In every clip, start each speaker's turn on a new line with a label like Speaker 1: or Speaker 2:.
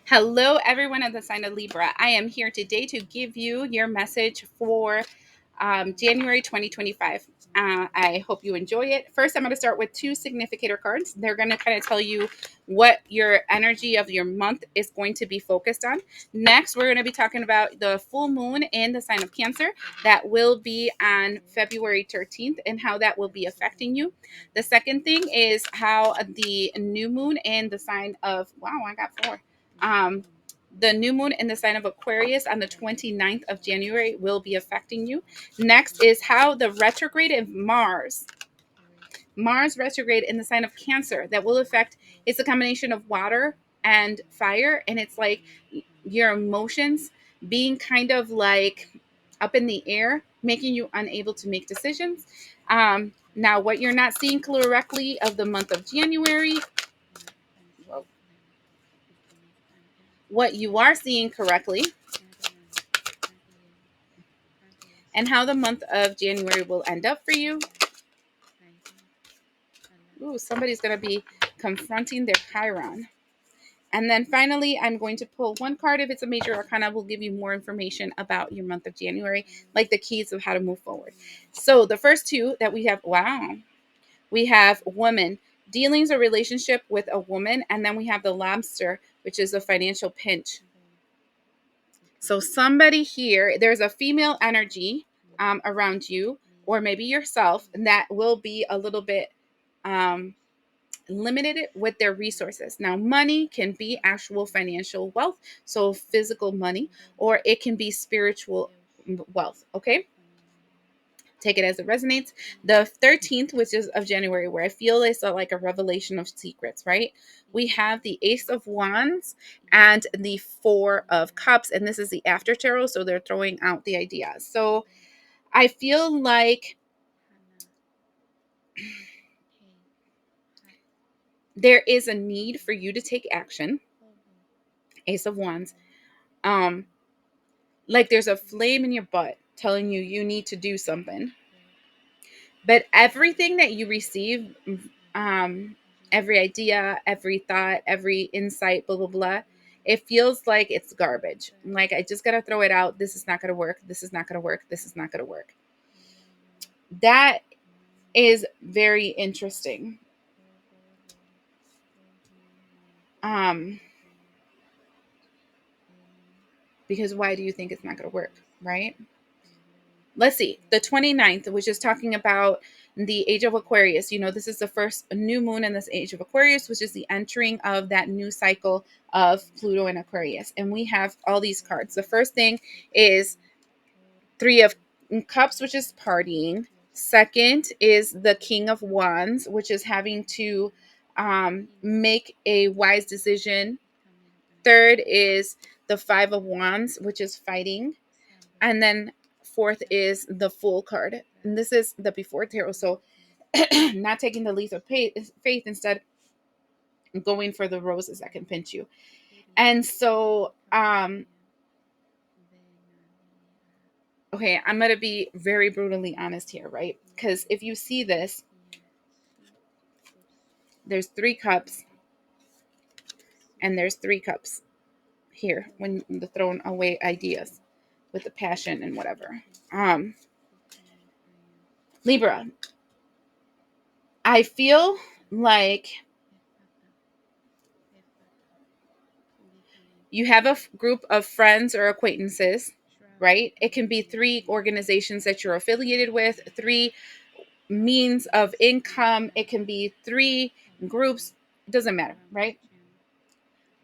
Speaker 1: Hello, everyone of the sign of Libra. I am here today to give you your message for January 2025. I hope you enjoy it. First, I'm going to start with two significator cards. They're going to kind of tell you what your energy of your month is going to be focused on. Next, we're going to be talking about the full moon in the sign of Cancer. That will be on February 13th and how that will be affecting you. The second thing is how the new moon in the sign of, wow, I got four. Um, the new moon in the sign of Aquarius on the 29th of January will be affecting you. Next is how the retrograde of Mars retrograde in the sign of Cancer that will affect. It's a combination of water and fire, and it's like your emotions being kind of like up in the air, making you unable to make decisions. Now, what you're not seeing correctly of the month of January, what you are seeing correctly, and how the month of January will end up for you. Ooh, somebody's going to be confronting their Chiron. And then finally, I'm going to pull one card. If it's a major arcana, will give you more information about your month of January, like the keys of how to move forward. So the first two that we have, wow, we have woman, dealings or relationship with a woman. And then we have the lobster, which is a financial pinch. So somebody here, there's a female energy around you, or maybe yourself, and that will be a little bit limited with their resources. Now, money can be actual financial wealth, so physical money, or it can be spiritual wealth. Okay. Take it as it resonates. The 13th, which is of January, where I feel it's like a revelation of secrets, right? We have the Ace of Wands and the Four of Cups, and this is the after tarot, so they're throwing out the ideas. So I feel like there is a need for you to take action. Ace of Wands. Like there's a flame in your butt telling you you need to do something. But everything that you receive, every idea, every thought, every insight, blah, blah, blah, it feels like it's garbage. Like, I just got to throw it out. This is not going to work. This is not going to work. This is not going to work. That is very interesting. Because why do you think it's not going to work, right? Let's see, the 29th, which is talking about the age of Aquarius. You know, this is the first new moon in this age of Aquarius, which is the entering of that new cycle of Pluto and Aquarius. And we have all these cards. The first thing is Three of Cups, which is partying. Second is the King of Wands, which is having to make a wise decision. Third is the Five of Wands, which is fighting. And then fourth is the Fool card. And this is the before tarot. So not taking the leap of faith, instead going for the roses that can pinch you. And so, okay, I'm going to be very brutally honest here, right? Because if you see this, there's three cups and there's three cups here when the throwing away ideas with the passion and whatever. Libra, I feel like you have a group of friends or acquaintances, right? It can be three organizations that you're affiliated with, three means of income. It can be three groups. It doesn't matter, right?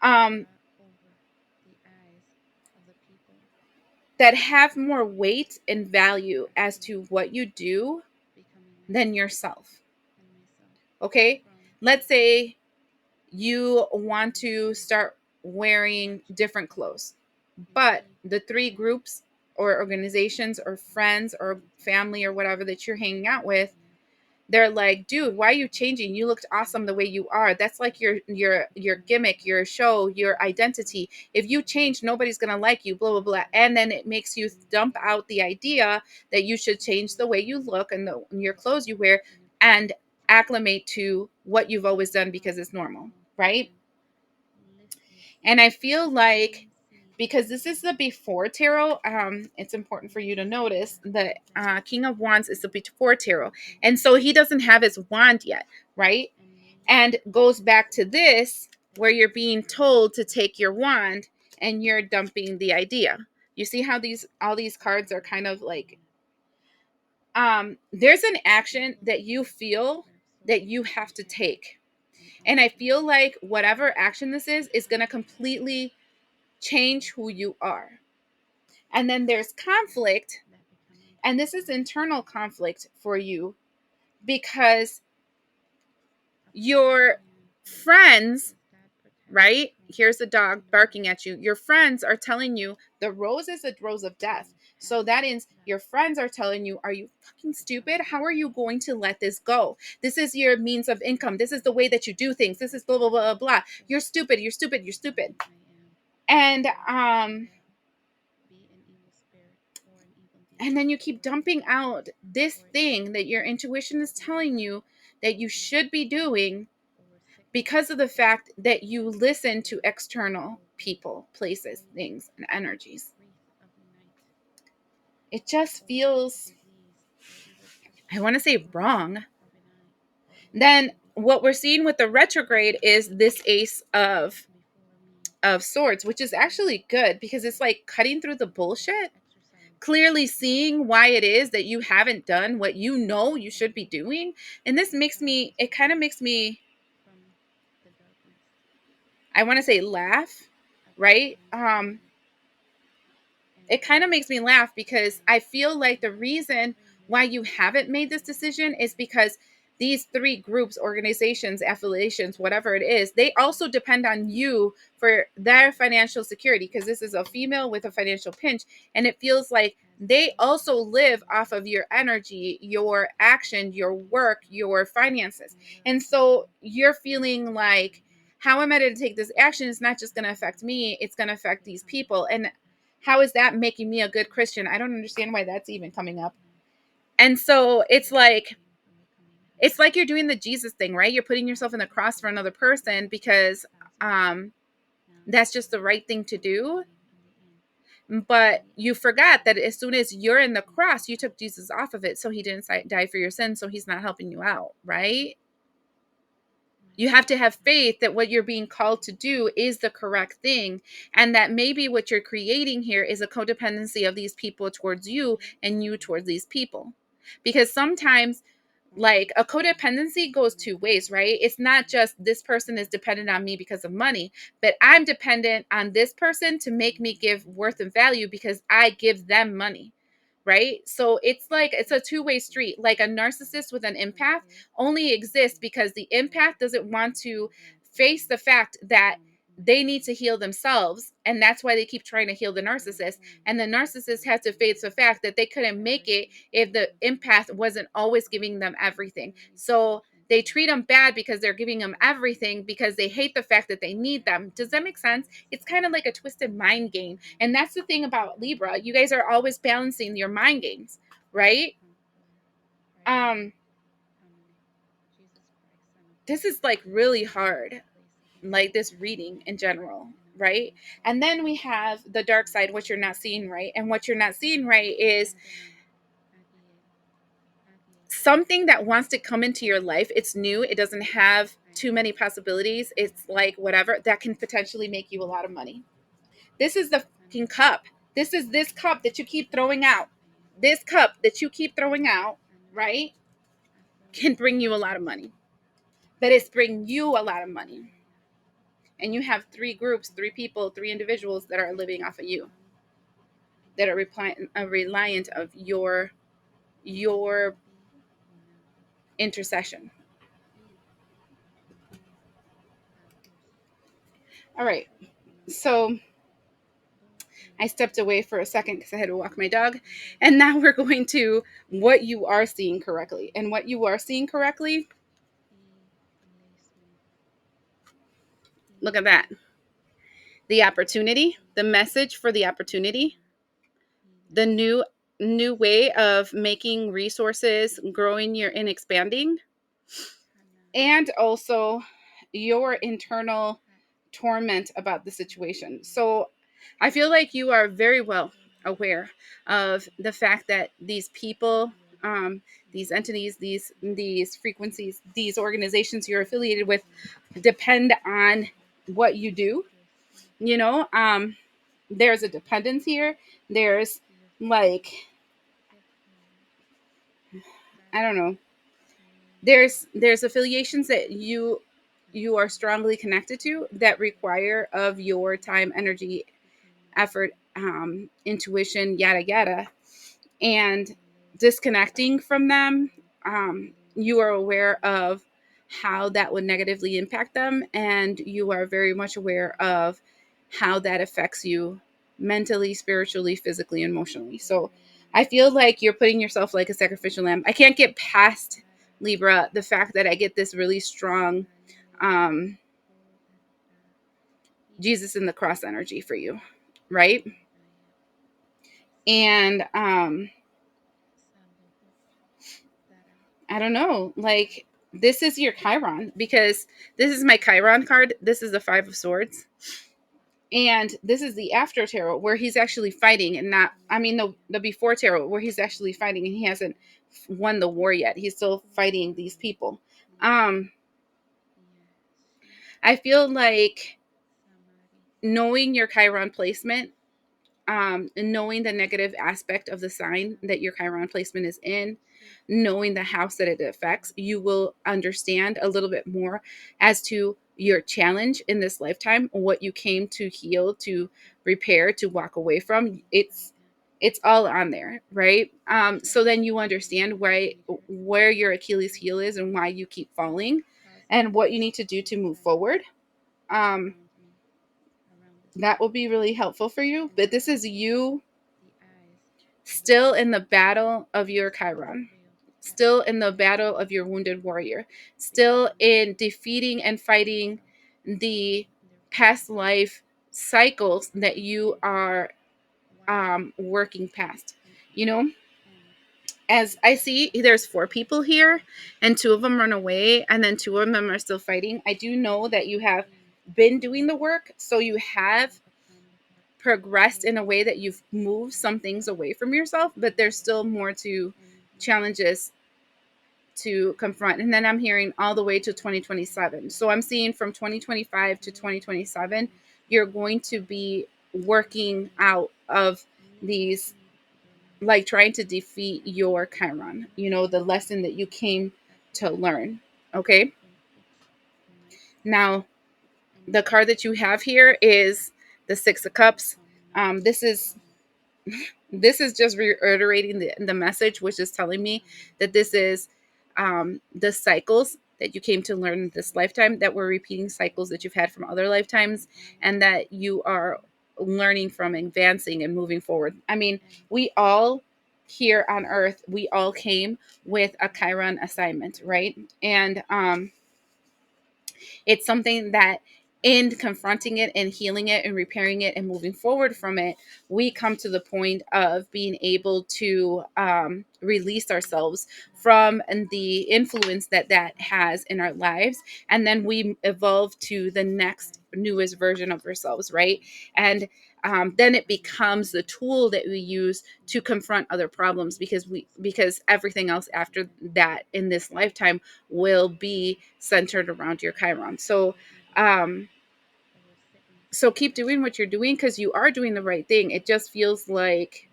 Speaker 1: Um, that have more weight and value as to what you do than yourself. Okay? Let's say you want to start wearing different clothes, but the three groups or organizations or friends or family or whatever that you're hanging out with, they're like, dude, why are you changing? You looked awesome the way you are. That's like your gimmick, your show, your identity. If you change, nobody's gonna like you, blah blah blah. And then it makes you dump out the idea that you should change the way you look and your clothes you wear and acclimate to what you've always done because it's normal, right? And I feel like because this is the before tarot, it's important for you to notice that King of Wands is the before tarot. And so he doesn't have his wand yet, right? And goes back to this where you're being told to take your wand and you're dumping the idea. You see how all these cards are kind of like there's an action that you feel that you have to take. And I feel like whatever action this is going to completely change who you are. And then there's conflict, and this is internal conflict for you because your friends, right? Here's a dog barking at you. Your friends are telling you the rose is a rose of death. So that means your friends are telling you, are you fucking stupid? How are you going to let this go? This is your means of income. This is the way that you do things. This is blah, blah, blah, blah. You're stupid. You're stupid. You're stupid. And then you keep dumping out this thing that your intuition is telling you that you should be doing because of the fact that you listen to external people, places, things, and energies. It just feels, I want to say, wrong. Then what we're seeing with the retrograde is this ace of swords, which is actually good because it's like cutting through the bullshit, clearly seeing why it is that you haven't done what you know you should be doing. And this makes me, it kind of makes me, I want to say, laugh, right? It kind of makes me laugh because I feel like the reason why you haven't made this decision is because these three groups, organizations, affiliations, whatever it is, they also depend on you for their financial security because this is a female with a financial pinch. And it feels like they also live off of your energy, your action, your work, your finances. And so you're feeling like, how am I going to take this action? It's not just going to affect me, it's going to affect these people. And how is that making me a good Christian? I don't understand why that's even coming up. And so it's like you're doing the Jesus thing, right? You're putting yourself in the cross for another person because that's just the right thing to do. But you forgot that as soon as you're in the cross, you took Jesus off of it. So he didn't die for your sins. So he's not helping you out, right? You have to have faith that what you're being called to do is the correct thing. And that maybe what you're creating here is a codependency of these people towards you and you towards these people. Because sometimes, like, a codependency goes two ways, right? It's not just this person is dependent on me because of money, but I'm dependent on this person to make me give worth and value because I give them money. Right? So it's like it's a two-way street. Like a narcissist with an empath only exists because the empath doesn't want to face the fact that they need to heal themselves, and that's why they keep trying to heal the narcissist. And the narcissist has to face the fact that they couldn't make it if the empath wasn't always giving them everything. So they treat them bad because they're giving them everything because they hate the fact that they need them. Does that make sense? It's kind of like a twisted mind game. And that's the thing about Libra. You guys are always balancing your mind games, right? This is like really hard, like this reading in general, right? And then we have the dark side, what you're not seeing right. And what you're not seeing right is something that wants to come into your life. It's new, it doesn't have too many possibilities, it's like whatever that can potentially make you a lot of money. This is the fucking cup. This is this cup that you keep throwing out. This cup that you keep throwing out, right, can bring you a lot of money. But it's bringing you a lot of money. And you have three groups, three people, three individuals that are living off of you, that are reliant of your intercession. All right. So I stepped away for a second because I had to walk my dog. And now we're going to what you are seeing correctly. And what you are seeing correctly, look at that. The opportunity, the message for the opportunity, the new way of making resources, growing your and expanding, and also your internal torment about the situation. So I feel like you are very well aware of the fact that these people, these entities, these frequencies, these organizations you're affiliated with depend on what you do. You know, there's a dependence here. There's like, I don't know, there's affiliations that you are strongly connected to that require of your time, energy, effort, intuition, yada yada. And disconnecting from them, you are aware of how that would negatively impact them, and you are very much aware of how that affects you mentally, spiritually, physically, emotionally. So I feel like you're putting yourself like a sacrificial lamb. I can't get past, Libra, the fact that I get this really strong um, Jesus in the cross energy for you, right? And I don't know, like, this is your Chiron, because this is my Chiron card. This is the Five of Swords. And this is the after tarot where he's actually fighting, and not, I mean, the before tarot where he's actually fighting and he hasn't won the war yet. He's still fighting these people. Um, I feel like knowing your Chiron placement, and knowing the negative aspect of the sign that your Chiron placement is in, knowing the house that it affects, you will understand a little bit more as to your challenge in this lifetime, what you came to heal, to repair, to walk away from. It's all on there, right? So then you understand where your Achilles heel is and why you keep falling, and what you need to do to move forward. Um, that will be really helpful for you. But this is you still in the battle of your Chiron, still in the battle of your wounded warrior, still in defeating and fighting the past life cycles that you are working past. You know, as I see, there's four people here, and two of them run away, and then two of them are still fighting. I do know that you have been doing the work, so you have progressed in a way that you've moved some things away from yourself, but there's still more to challenges to confront. And then I'm hearing all the way to 2027. So I'm seeing from 2025 to 2027, you're going to be working out of these, like trying to defeat your Chiron, you know, the lesson that you came to learn. Okay. Now, the card that you have here is the Six of Cups. This is just reiterating the message, which is telling me that this is the cycles that you came to learn in this lifetime, that were repeating cycles that you've had from other lifetimes, and that you are learning from, advancing and moving forward. I mean, we all here on earth, we all came with a Chiron assignment, right? And it's something that, in confronting it and healing it and repairing it and moving forward from it, we come to the point of being able to release ourselves from the influence that has in our lives. And then we evolve to the next newest version of ourselves, right? And then it becomes the tool that we use to confront other problems, because everything else after that in this lifetime will be centered around your Chiron. Um, so keep doing what you're doing, because you are doing the right thing. It just feels like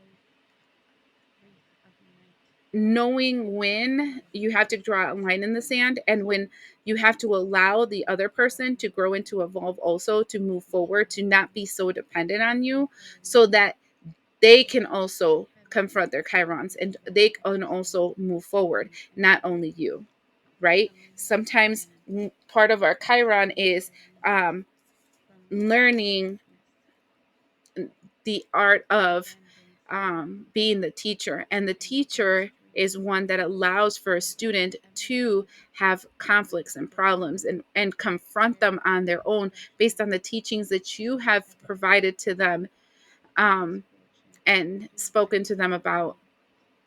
Speaker 1: knowing when you have to draw a line in the sand, and when you have to allow the other person to grow and to evolve, also to move forward, to not be so dependent on you, so that they can also confront their Chirons and they can also move forward, not only you, right? Sometimes part of our Chiron is learning the art of being the teacher. And the teacher is one that allows for a student to have conflicts and problems, and confront them on their own, based on the teachings that you have provided to them, um, and spoken to them about,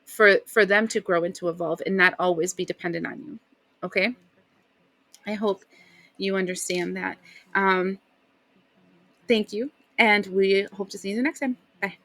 Speaker 1: for them to grow and to evolve, and not always be dependent on you. Okay. I hope you understand that. Thank you. And we hope to see you the next time. Bye.